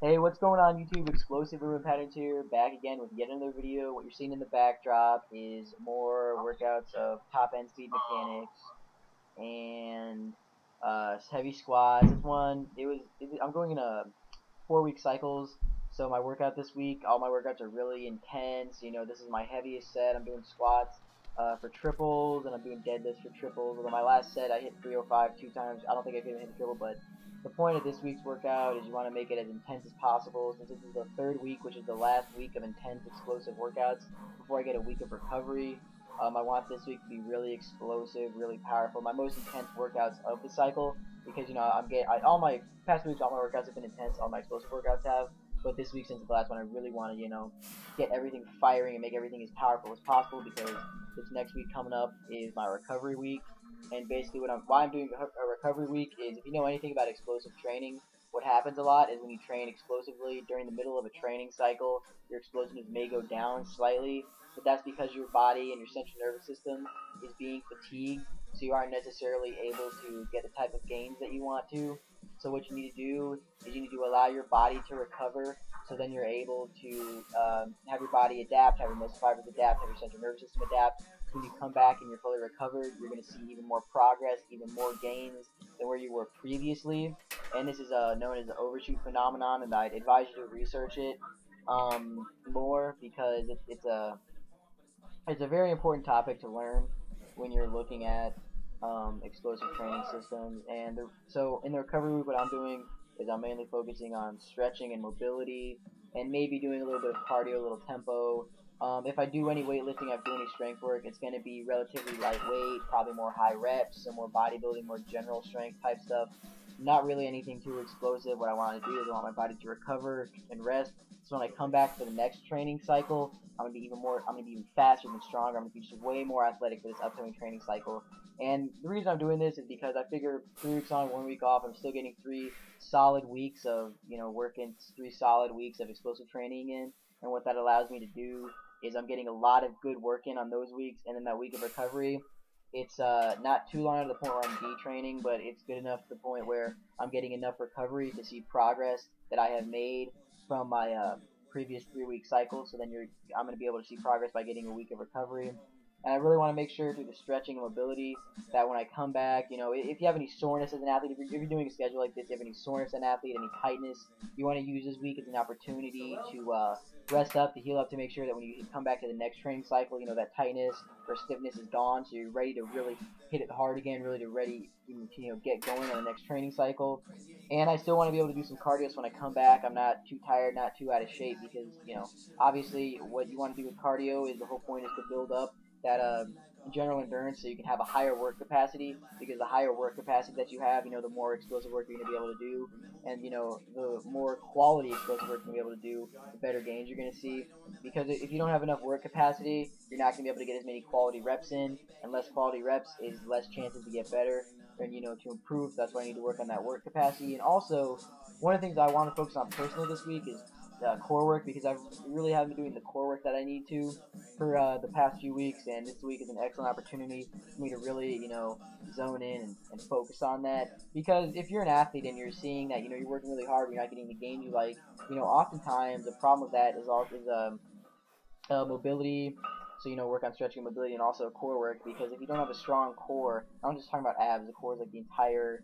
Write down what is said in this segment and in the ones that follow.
Hey, what's going on YouTube? Explosive Movement Patterns here, back again with yet another video. What you're seeing in the backdrop is more workouts of top end speed mechanics and heavy squats. I'm going in a 4-week cycles. So my workout this week, all my workouts are really intense. You know, this is my heaviest set. I'm doing squats for triples, and I'm doing deadlifts for triples. Although my last set I hit 305 2 times. I don't think I could hit a triple, but the point of this week's workout is you want to make it as intense as possible. Since this is the third week, which is the last week of intense explosive workouts before I get a week of recovery, I want this week to be really explosive, really powerful. My most intense workouts of the cycle, because all my past weeks, all my workouts have been intense. All my explosive workouts have, but this week, since it's the last one, I really want to get everything firing and make everything as powerful as possible, because this next week coming up is my recovery week. And basically, why I'm doing a recovery week is, if you know anything about explosive training, what happens a lot is when you train explosively during the middle of a training cycle, your explosiveness may go down slightly, but that's because your body and your central nervous system is being fatigued, so you aren't necessarily able to get the type of gains that you want to. So what you need to do is you need to allow your body to recover, so then you're able to have your body adapt, have your muscle fibers adapt, have your central nervous system adapt. So when you come back and you're fully recovered, you're going to see even more progress, even more gains than where you were previously. And this is known as the overshoot phenomenon, and I'd advise you to research it more, because it's a very important topic to learn when you're looking at explosive training systems. And so in the recovery week, what I'm doing is I'm mainly focusing on stretching and mobility, and maybe doing a little bit of cardio, a little tempo. If I do any weightlifting, if I do any strength work, it's going to be relatively lightweight, probably more high reps, some more bodybuilding, more general strength type stuff. Not really anything too explosive. What I want to do is I want my body to recover and rest, so when I come back for the next training cycle, I'm gonna be even faster and stronger. I'm gonna be just way more athletic for this upcoming training cycle. And the reason I'm doing this is because I figure 3 weeks on, 1 week off, I'm still getting 3 solid weeks of, working 3 solid weeks of explosive training in. And what that allows me to do is I'm getting a lot of good work in on those weeks, and then that week of recovery, it's not too long to the point where I'm detraining, but it's good enough to the point where I'm getting enough recovery to see progress that I have made from my previous 3-week cycle. So then I'm going to be able to see progress by getting a week of recovery. And I really want to make sure through the stretching and mobility that when I come back, if you have any soreness as an athlete, if you're doing a schedule like this, you have any soreness as an athlete, any tightness, you want to use this week as an opportunity to rest up, to heal up, to make sure that when you come back to the next training cycle, that tightness or stiffness is gone, so you're ready to really hit it hard again, ready to get going on the next training cycle. And I still want to be able to do some cardio, so when I come back, I'm not too tired, not too out of shape, because obviously what you want to do with cardio is, the whole point is to build up that general endurance, so you can have a higher work capacity, because the higher work capacity that you have, the more explosive work you're going to be able to do, and the more quality explosive work you're going to be able to do, the better gains you're going to see. Because if you don't have enough work capacity, you're not going to be able to get as many quality reps in, and less quality reps is less chances to get better and to improve. So that's why I need to work on that work capacity. And also, one of the things I want to focus on personally this week is core work, because I really haven't been doing the core work that I need to for the past few weeks, and this week is an excellent opportunity for me to really, zone in and focus on that. Because if you're an athlete and you're seeing that, you're working really hard, but you're not getting the gain you like, oftentimes the problem with that is mobility. So work on stretching, mobility, and also core work. Because if you don't have a strong core, I'm just talking about abs. The core is like the entire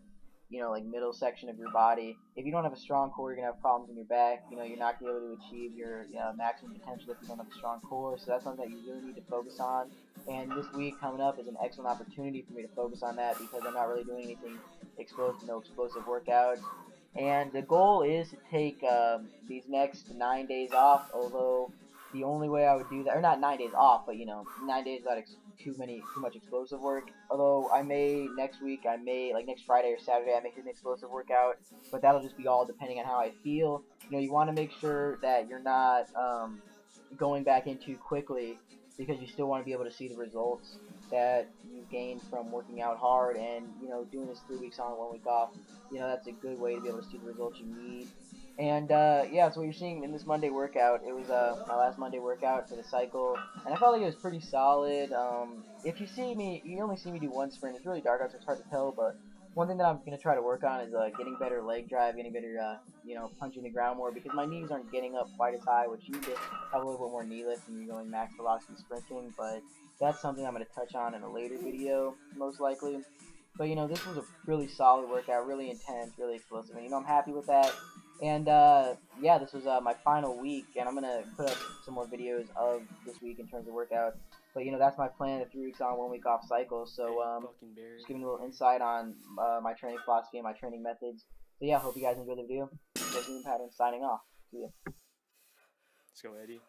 like middle section of your body. If you don't have a strong core, you're gonna have problems in your back. You're not gonna be able to achieve your maximum potential if you don't have a strong core. So that's something that you really need to focus on. And this week coming up is an excellent opportunity for me to focus on that, because I'm not really doing anything explosive, no explosive workouts. And the goal is to take these next 9 days off. Although the only way I would do that, or not 9 days off, but 9 days without too much explosive work. Although next week, like next Friday or Saturday, I may do an explosive workout, but that'll just be all depending on how I feel. You want to make sure that you're not going back in too quickly, because you still want to be able to see the results that you gained from working out hard. And doing this 3 weeks on, 1 week off, that's a good way to be able to see the results you need. And yeah, so what you're seeing in this Monday workout, it was my last Monday workout for the cycle, and I felt like it was pretty solid. If you see me, you only see me do one sprint. It's really dark out, so it's hard to tell, but one thing that I'm gonna try to work on is getting better leg drive, getting better, you know, punching the ground more because my knees aren't getting up quite as high, which you need to have a little bit more knee lift when you're going max velocity sprinting. But that's something I'm gonna touch on in a later video, most likely. But you know, this was a really solid workout, really intense, really explosive, and you know, I'm happy with that. And yeah, this was my final week, and I'm gonna put up some more videos of this week in terms of workouts. But you know, that's my plan: a 3 weeks on, 1 week off cycle. So just giving a little insight on my training philosophy and my training methods. So yeah, hope you guys enjoyed the video. This is Pattern signing off. See ya. Let's go, Eddie.